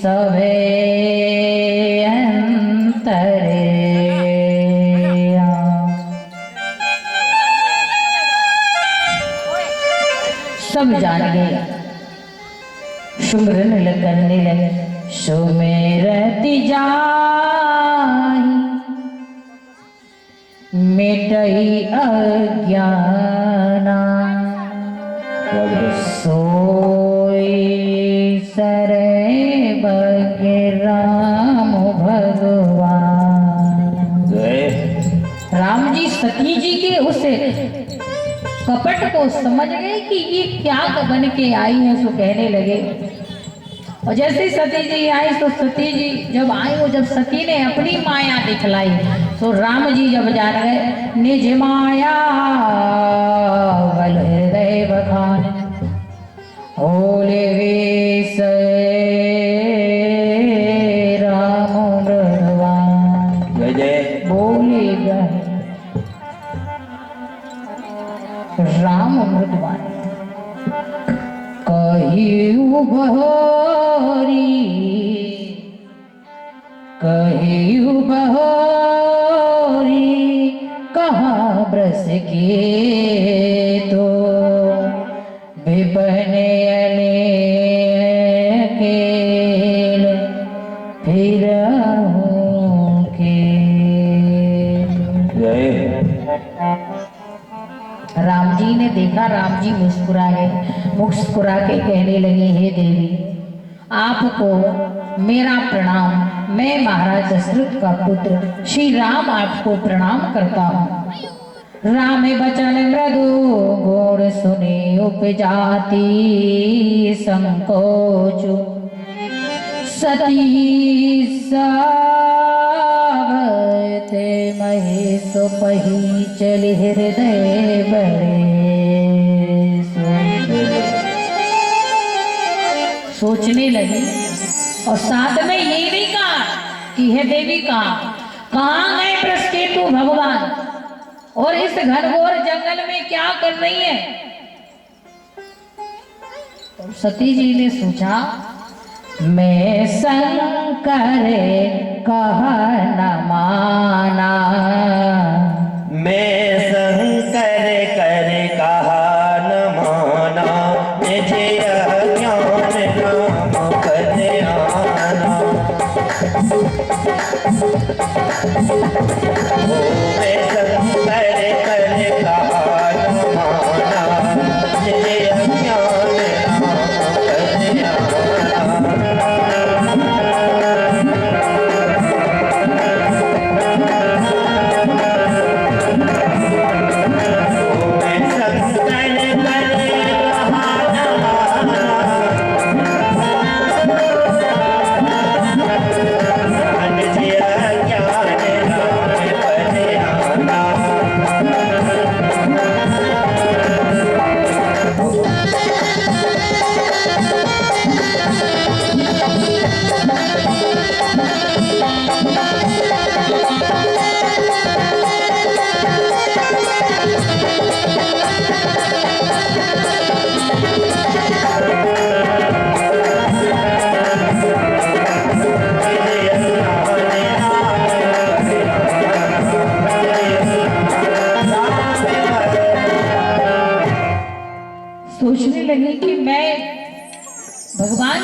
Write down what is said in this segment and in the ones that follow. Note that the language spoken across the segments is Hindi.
सवे अंतरे सब जान गए। सुमरन करने लगे सुमेरति जाहि मिटई अज्ञाना सोई सरे बगे राम भगवान। राम जी सती जी के उस कपट को समझ गए कि ये क्या बन के आई है, सो कहने लगे। और जैसे सती जी आई तो सती जी जब आई, वो जब सती ने अपनी माया दिखलाई तो राम जी जब जान गए निज माया बल हृदय बखान होले वेश राम भगवान बोले गए राम मृदवान कहियु बहोरी कहियु बहोरी कहाँ ब्रस के तो विपने अनेकेल फिर के। राम जी ने देखा, राम जी मुस्कुरा के कहने लगे हे देवी आपको मेरा प्रणाम। मैं महाराज दशरथ का पुत्र श्री राम आपको प्रणाम करता हूँ। राम बचन मृदु गुण सुने उपजाति संकोच सती सावते महेश पही चल हृदय बड़े। सोचने लगी और साथ में ये भी कहा कि हे देवी कहाँ गए प्रस्केतु भगवान और इस घनघोर जंगल में क्या कर रही है। तो सती जी ने सोचा मैं शंकर कह न माना, मैं शंकर कर कहा न माना, मुझे अज्ञान नाम कर आना। मैं शंकर कर कहा न माना, मुझे अज्ञान नाम कर आना। सोचने लगी कि मैं भगवान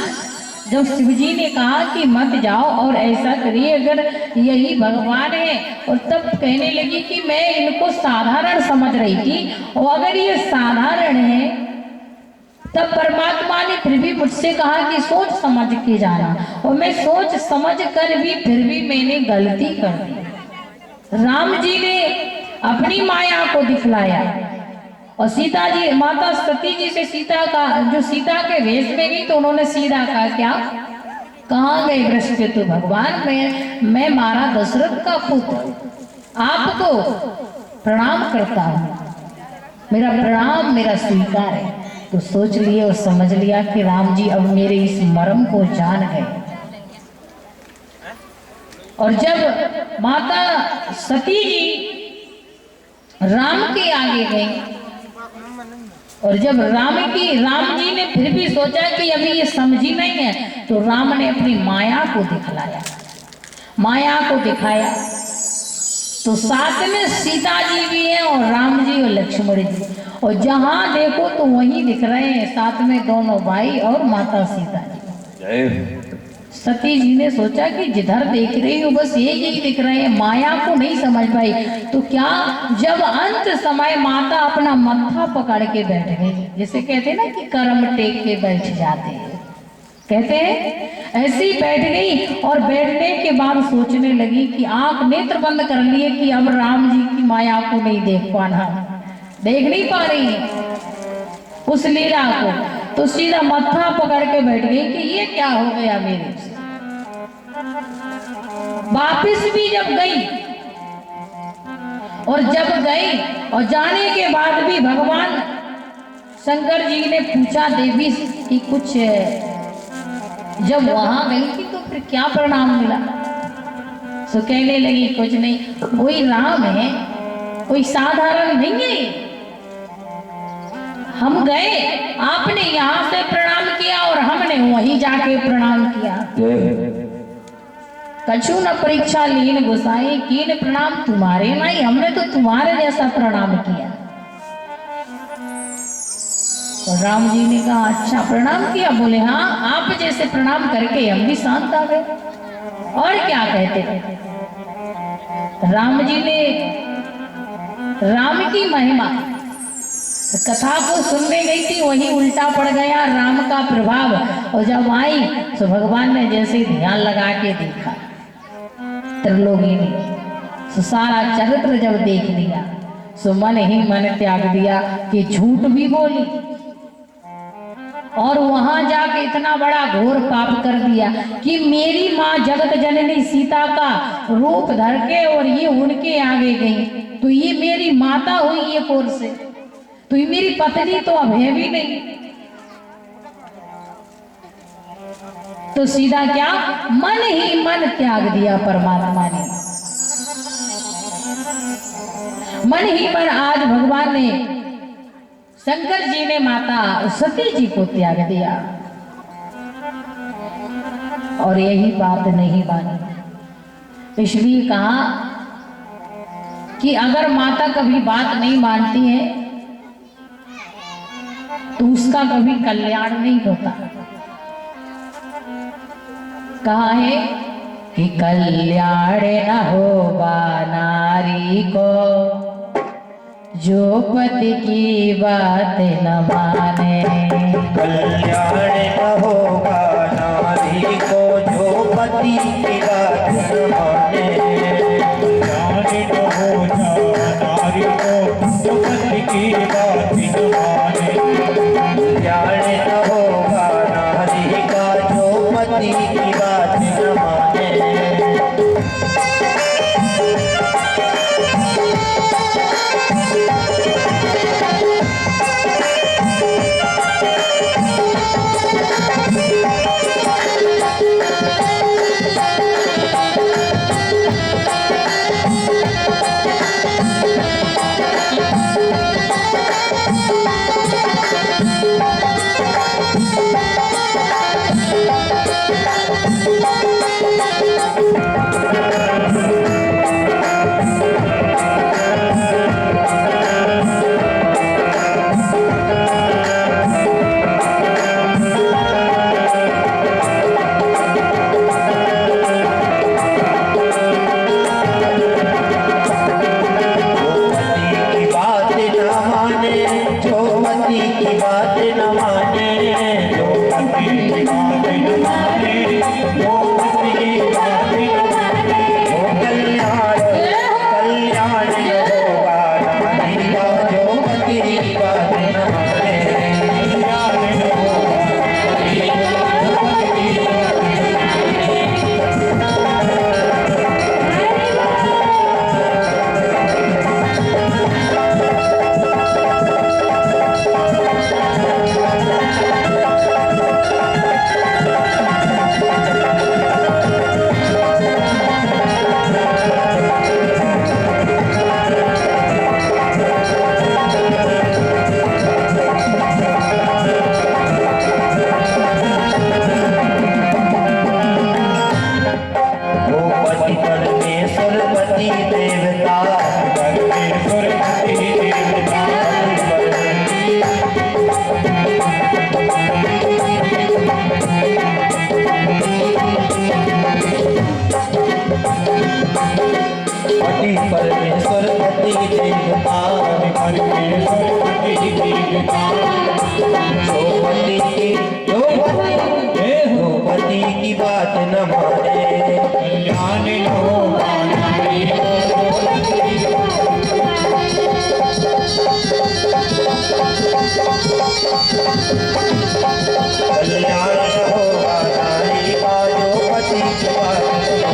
जब शिव जी ने कहा कि मत जाओ और ऐसा करिए अगर यही भगवान है, और तब कहने लगी कि मैं इनको साधारण समझ रही थी और अगर ये साधारण है तब परमात्मा ने फिर भी मुझसे कहा कि सोच समझ के जाना, और मैं सोच समझ कर भी फिर भी मैंने गलती कर दी। राम जी ने अपनी माया को दिखलाया और सीता जी माता सती जी से सीता का जो सीता के वेश में गई तो उन्होंने सीधा कहा क्या कहाँ गए बृहस्पति भगवान, मैं महाराज दशरथ का पुत्र आपको प्रणाम करता हूँ, मेरा प्रणाम मेरा स्वीकार है। तो सोच लिए और समझ लिया कि राम जी अब मेरे इस मर्म को जान गए। और जब माता सती जी राम के आगे गई और जब राम जी ने फिर भी सोचा कि अभी ये समझी नहीं है, तो राम ने अपनी माया को दिखलाया, माया को दिखाया। तो साथ में सीता जी भी हैं और राम जी और लक्ष्मण जी, और जहां देखो तो वहीं दिख रहे हैं, साथ में दोनों भाई और माता सीता जी। सती जी ने सोचा कि जिधर देख रही हूँ बस ये यही दिख रहे हैं, माया को नहीं समझ पाई। तो क्या, जब अंत समय माता अपना मत्था पकड़ के बैठ गई, जैसे कहते हैं ना कि कर्म टेक के बैठ जाते हैं, कहते हैं ऐसी बैठ गई। और बैठने के बाद सोचने लगी कि आंख नेत्र बंद कर लिए कि अब राम जी की माया को नहीं देख पाना, देख नहीं पा रही है उस लीला को। तो सीधा मत्था पकड़ के बैठ गई कि ये क्या हो गया मेरे से। वापिस भी जब गई, और जब गई और जाने के बाद भी भगवान शंकर जी ने पूछा देवी कि कुछ, जब वहां गई थी तो फिर क्या परिणाम मिला। तो कहने लगी कुछ नहीं, कोई राम है, कोई साधारण नहीं है। हम गए, आपने यहाँ से प्रणाम किया और हमने वहीं जाके प्रणाम किया। कछु न परीक्षा लीन गुसाई, कीन प्रणाम तुम्हारे नहीं, हमने तो तुम्हारे जैसा प्रणाम किया। और राम जी ने कहा अच्छा प्रणाम किया? बोले हाँ, आप जैसे प्रणाम करके हम भी शांत आ गए। और क्या कहते थे राम जी ने, राम की महिमा कथा को सुनने गई थी, वही उल्टा पड़ गया राम का प्रभाव। और जब आई तो भगवान ने जैसे ध्यान लगा के देखा त्रिलोकी ने, तो सारा चरित्र जब देख लिया तो मन ही मन त्याग दिया कि झूठ भी बोली और वहां जाके इतना बड़ा घोर पाप कर दिया कि मेरी माँ जगत जननी सीता का रूप धर के और ये उनके आगे गई, तो ये मेरी माता हुई ये कौन से, तो ये मेरी पत्नी तो अब है भी नहीं। तो सीधा क्या, मन ही मन त्याग दिया परमात्मा ने, मन ही मन आज भगवान ने, शंकर जी ने माता सती जी को त्याग दिया। और यही बात नहीं मानी, इसलिए कहा कि अगर माता कभी बात नहीं मानती है तो उसका कभी कल्याण नहीं होता। कहा है कि कल्याण न होगा नारी को जो पति की बात न माने, कल्याण न होगा नारी को जो पति की बात न माने, कल्याण न होगा नारी को जो पति की बात न माने, कल्याण न होगा नारी का जो पति की बात न माने। बात न माने। कल्याण न होगा नारी को जो पति की बात न कल्याण न होगा नारी का जो पति की बात न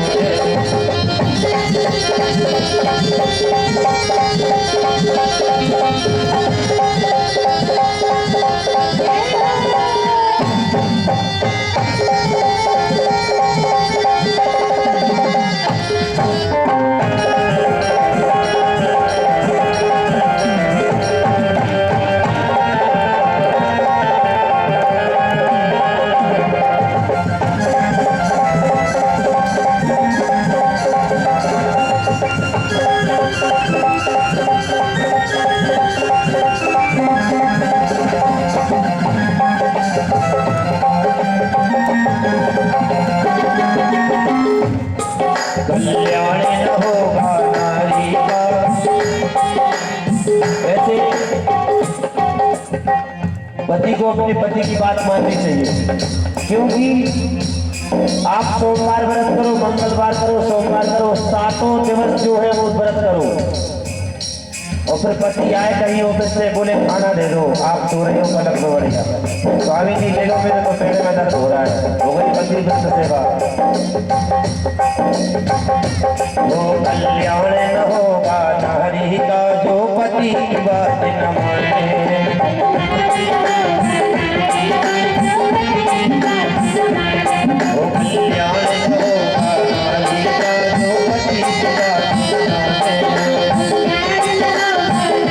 कल्याण न होगा नारी का। ऐसे पति को अपने पति की बात माननी चाहिए, क्योंकि आप सोमवार व्रत करो, मंगलवार करो, सोमवार करो, 7 दिवस जो है वो व्रत करो, और फिर पति आए कहीं ऑफिस से बोले खाना दे दो, आप सो रहे हो पलक सो रही है, स्वामी जी ले लो, मेरे तो पेट में दर्द हो रहा है, हो गई पति व्रत सेवा। वो कल्याण न होगा नारी का जो पति की बात न माने।